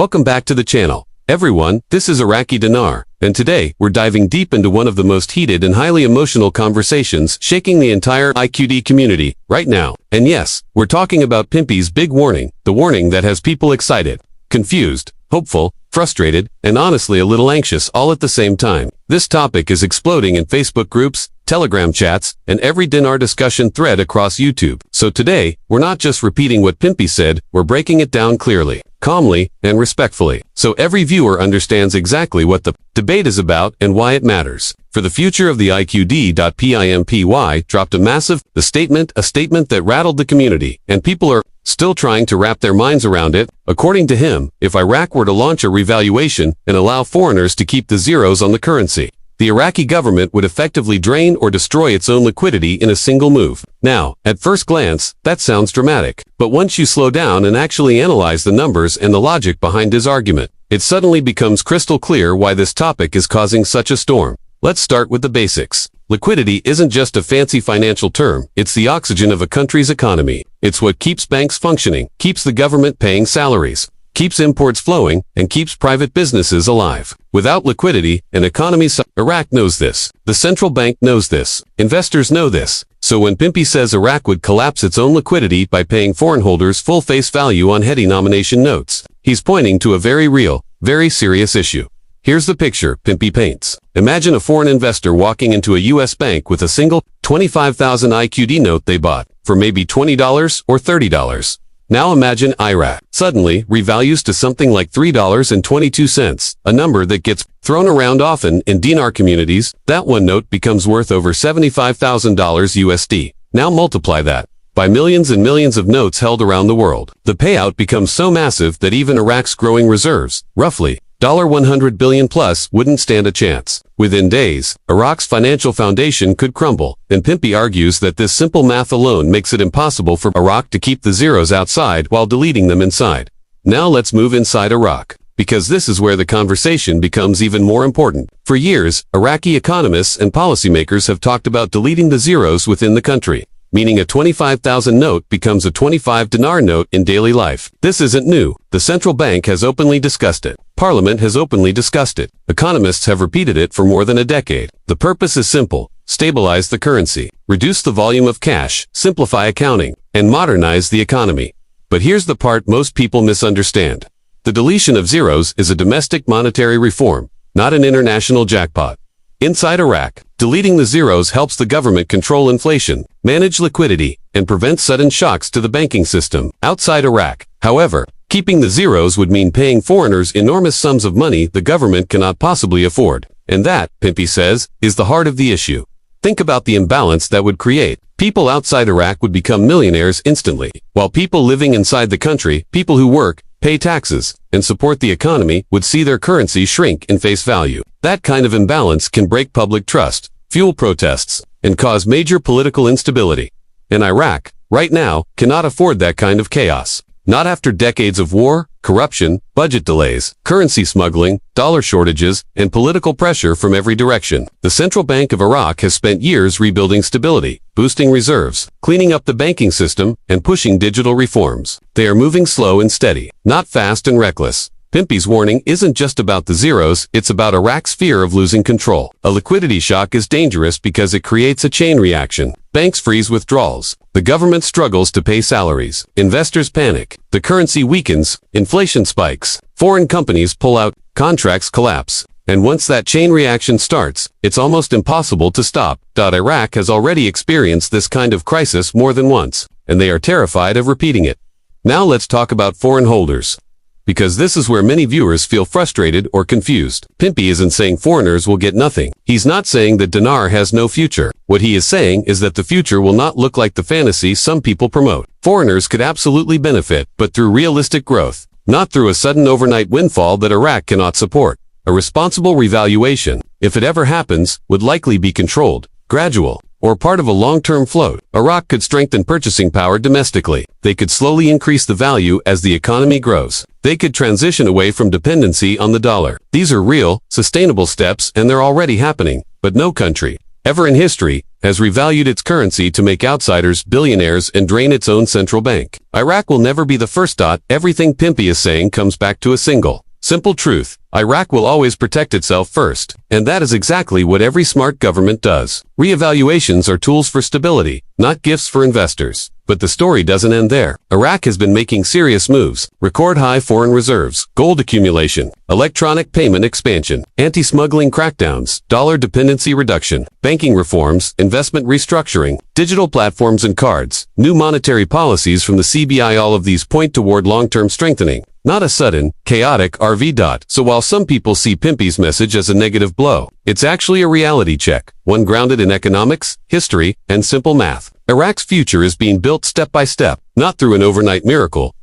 Welcome back to the channel. Everyone, this is Iraqi Dinar, and today, we're diving deep into one of the most heated and highly emotional conversations shaking the entire IQD community right now. And yes, we're talking about Pimpy's big warning, the warning that has people excited, confused, hopeful, frustrated, and honestly a little anxious all at the same time. This topic is exploding in Facebook groups, Telegram chats, and every dinar discussion thread across YouTube. So today, we're not just repeating what Pimpy said, we're breaking it down clearly, calmly, and respectfully, so every viewer understands exactly what the debate is about and why it matters. For the future of the IQD.Pimpy dropped a statement that rattled the community, and people are still trying to wrap their minds around it. According to him, if Iraq were to launch a revaluation and allow foreigners to keep the zeros on the currency, the Iraqi government would effectively drain or destroy its own liquidity in a single move. Now, at first glance, that sounds dramatic. But once you slow down and actually analyze the numbers and the logic behind his argument, it suddenly becomes crystal clear why this topic is causing such a storm. Let's start with the basics. Liquidity isn't just a fancy financial term, it's the oxygen of a country's economy. It's what keeps banks functioning, keeps the government paying salaries, keeps imports flowing, and keeps private businesses alive. Without liquidity, an economy Iraq knows this. The central bank knows this. Investors know this. So when Pimpy says Iraq would collapse its own liquidity by paying foreign holders full face value on heady nomination notes, he's pointing to a very real, very serious issue. Here's the picture Pimpy paints. Imagine a foreign investor walking into a U.S. bank with a single 25,000 IQD note they bought for maybe $20 or $30. Now imagine Iraq suddenly revalues to something like $3.22, a number that gets thrown around often in dinar communities. That one note becomes worth over $75,000 USD. Now multiply that by millions and millions of notes held around the world. The payout becomes so massive that even Iraq's growing reserves, roughly $100 billion plus, wouldn't stand a chance. Within days, Iraq's financial foundation could crumble, and Pimpy argues that this simple math alone makes it impossible for Iraq to keep the zeros outside while deleting them inside. Now let's move inside Iraq, because this is where the conversation becomes even more important. For years, Iraqi economists and policymakers have talked about deleting the zeros within the country, meaning a 25,000 note becomes a 25 dinar note in daily life. This isn't new. The central bank has openly discussed it. Parliament has openly discussed it. Economists have repeated it for more than a decade. The purpose is simple: stabilize the currency, reduce the volume of cash, simplify accounting, and modernize the economy. But here's the part most people misunderstand. The deletion of zeros is a domestic monetary reform, not an international jackpot. Inside Iraq, deleting the zeros helps the government control inflation, manage liquidity, and prevent sudden shocks to the banking system. Outside Iraq, however, keeping the zeros would mean paying foreigners enormous sums of money the government cannot possibly afford. And that, Pimpy says, is the heart of the issue. Think about the imbalance that would create. People outside Iraq would become millionaires instantly, while people living inside the country, people who work, pay taxes, and support the economy, would see their currency shrink in face value. That kind of imbalance can break public trust, fuel protests, and cause major political instability. And Iraq, right now, cannot afford that kind of chaos. Not after decades of war, corruption, budget delays, currency smuggling, dollar shortages, and political pressure from every direction. The Central Bank of Iraq has spent years rebuilding stability, boosting reserves, cleaning up the banking system, and pushing digital reforms. They are moving slow and steady, not fast and reckless. Pimpy's warning isn't just about the zeros, it's about Iraq's fear of losing control. A liquidity shock is dangerous because it creates a chain reaction. Banks freeze withdrawals. The government struggles to pay salaries. Investors panic. The currency weakens. Inflation spikes. Foreign companies pull out. Contracts collapse. And once that chain reaction starts, it's almost impossible to stop. Iraq has already experienced this kind of crisis more than once, and they are terrified of repeating it. Now let's talk about foreign holders, because this is where many viewers feel frustrated or confused. Pimpy isn't saying foreigners will get nothing. He's not saying that dinar has no future. What he is saying is that the future will not look like the fantasy some people promote. Foreigners could absolutely benefit, but through realistic growth, not through a sudden overnight windfall that Iraq cannot support. A responsible revaluation, if it ever happens, would likely be controlled, gradual, or part of a long-term float. Iraq could strengthen purchasing power domestically. They could slowly increase the value as the economy grows. They could transition away from dependency on the dollar. These are real, sustainable steps, and they're already happening. But no country, ever in history, has revalued its currency to make outsiders billionaires and drain its own central bank. Iraq will never be the first. Everything Pimpy is saying comes back to a single, simple truth. Iraq will always protect itself first. And that is exactly what every smart government does. Reevaluations are tools for stability, not gifts for investors. But the story doesn't end there. Iraq has been making serious moves. Record high foreign reserves, gold accumulation, electronic payment expansion, anti-smuggling crackdowns, dollar dependency reduction, banking reforms, investment restructuring, digital platforms and cards, new monetary policies from the CBI. All of these point toward long-term strengthening, not a sudden, chaotic RV. So while some people see Pimpy's message as a negative blow, it's actually a reality check, one grounded in economics, history, and simple math. Iraq's future is being built step by step, not through an overnight miracle.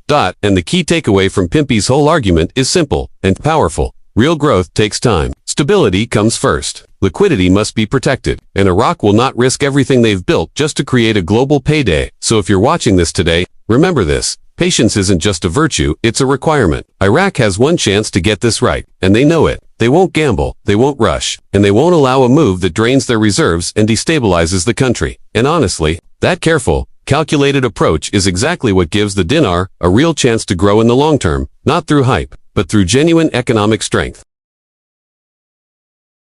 And the key takeaway from Pimpy's whole argument is simple and powerful. Real growth takes time. Stability comes first. Liquidity must be protected, and Iraq will not risk everything they've built just to create a global payday. So if you're watching this today, remember this. Patience isn't just a virtue, it's a requirement. Iraq has one chance to get this right, and they know it. They won't gamble, they won't rush, and they won't allow a move that drains their reserves and destabilizes the country. And honestly, that careful, calculated approach is exactly what gives the dinar a real chance to grow in the long term, not through hype, but through genuine economic strength.